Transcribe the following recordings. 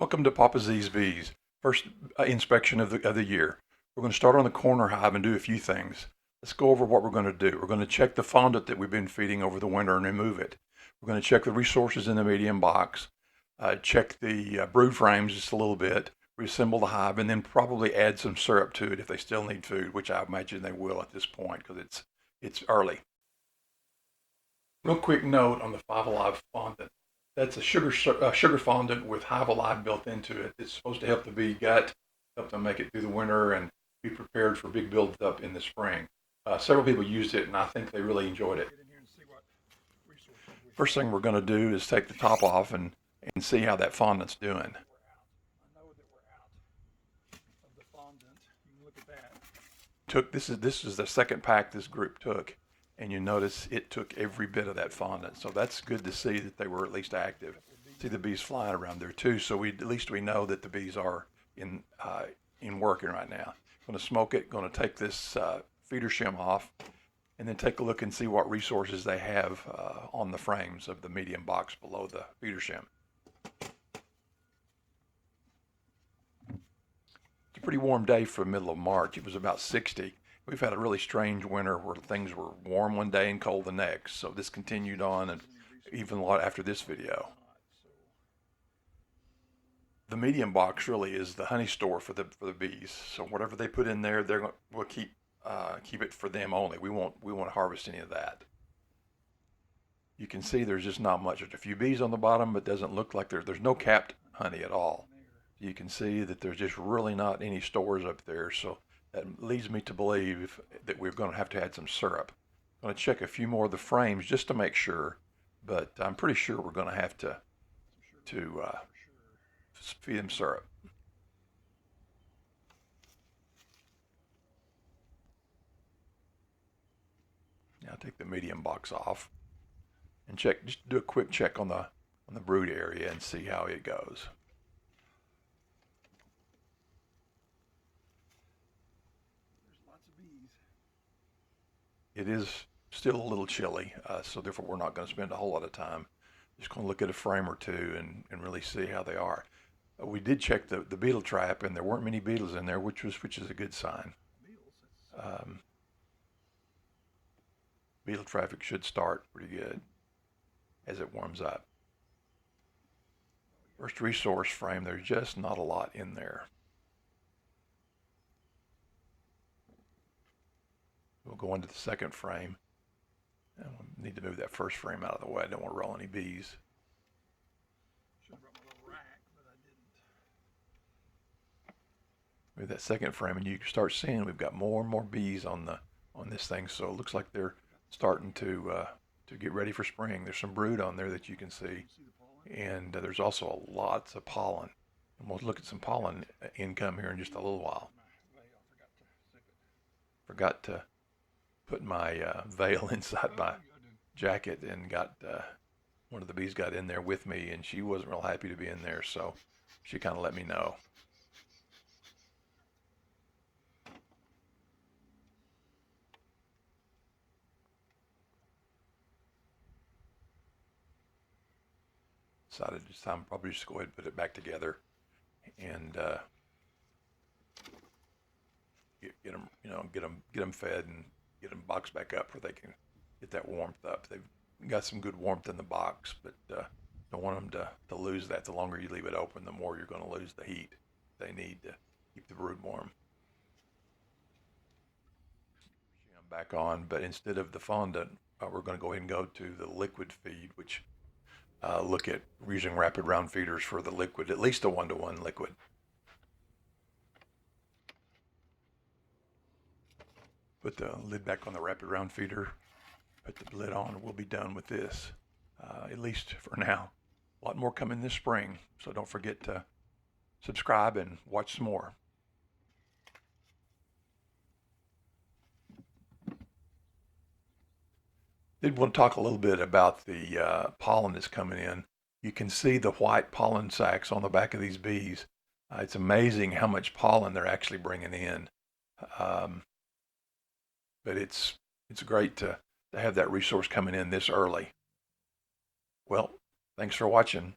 Welcome to Papa Z's Bees. First inspection of the year. We're going to start on the corner hive and do a few things. Let's go over what we're going to do. We're going to check the fondant that we've been feeding over the winter and remove it. We're going to check the resources in the medium box, check the brood frames just a little bit, reassemble the hive, and then probably add some syrup to it if they still need food, which I imagine they will at this point because it's early. Real quick note on the Five Alive fondant. That's a sugar fondant with Hive Alive built into it. It's supposed to help the bee gut, help them make it through the winter, and be prepared for big buildup in the spring. Several people used it, and I think they really enjoyed it. First thing we're going to do is take the top off and see how that fondant's doing. This is the second pack this group took, and you notice it took every bit of that fondant. So that's good to see that they were at least active. See the bees flying around there too, so we at least we know that the bees are in working right now. Going to smoke it. Going to take this feeder shim off, and then take a look and see what resources they have on the frames of the medium box below the feeder shim. It's a pretty warm day for the middle of March. It was about 60. We've had a really strange winter where things were warm one day and cold the next. So this continued on, and even a lot after this video. The medium box really is the honey store for the bees. So whatever they put in there, we'll keep it for them only. We won't harvest any of that. You can see there's just not much. There's a few bees on the bottom, but it doesn't look like there's no capped honey at all. You can see that there's just really not any stores up there. So that leads me to believe that we're going to have to add some syrup. I'm going to check a few more of the frames just to make sure, but I'm pretty sure we're going to have to feed them syrup. Now take the medium box off and check. Just do a quick check on the brood area and see how it goes. It is still a little chilly, so therefore we're not going to spend a whole lot of time. Just going to look at a frame or two and really see how they are. We did check the beetle trap, and there weren't many beetles in there, which is a good sign. Um, Beetle traffic should start pretty good as it warms up. First resource frame, there's just not a lot in there. We'll go into the second frame. And we'll need to move that first frame out of the way. I don't want to roll any bees. Move that second frame, and you can start seeing we've got more and more bees on this thing. So it looks like they're starting to get ready for spring. There's some brood on there that you can see, and there's also lots of pollen. And we'll look at some pollen income here in just a little while. Forgot to put my veil inside my jacket, and got one of the bees got in there with me, and she wasn't real happy to be in there, so she kind of let me know. Decided this time probably just go ahead and put it back together and get them, get them fed and get them boxed back up where they can get that warmth up. They've got some good warmth in the box, but don't want them to lose that. The longer you leave it open, the more you're going to lose the heat they need to keep the brood warm. I'm back on, but instead of the fondant, we're going to go ahead and go to the liquid feed, which look at using rapid round feeders for the liquid, at least a 1-to-1 liquid. Put the lid back on the rapid round feeder, put the lid on, and we'll be done with this, at least for now. A lot more coming this spring, so don't forget to subscribe and watch some more. Did want to talk a little bit about the pollen that's coming in. You can see the white pollen sacs on the back of these bees. It's amazing how much pollen they're actually bringing in. Um, but it's great to have that resource coming in this early. Well, thanks for watching.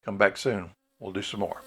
Come back soon. we'll do some more.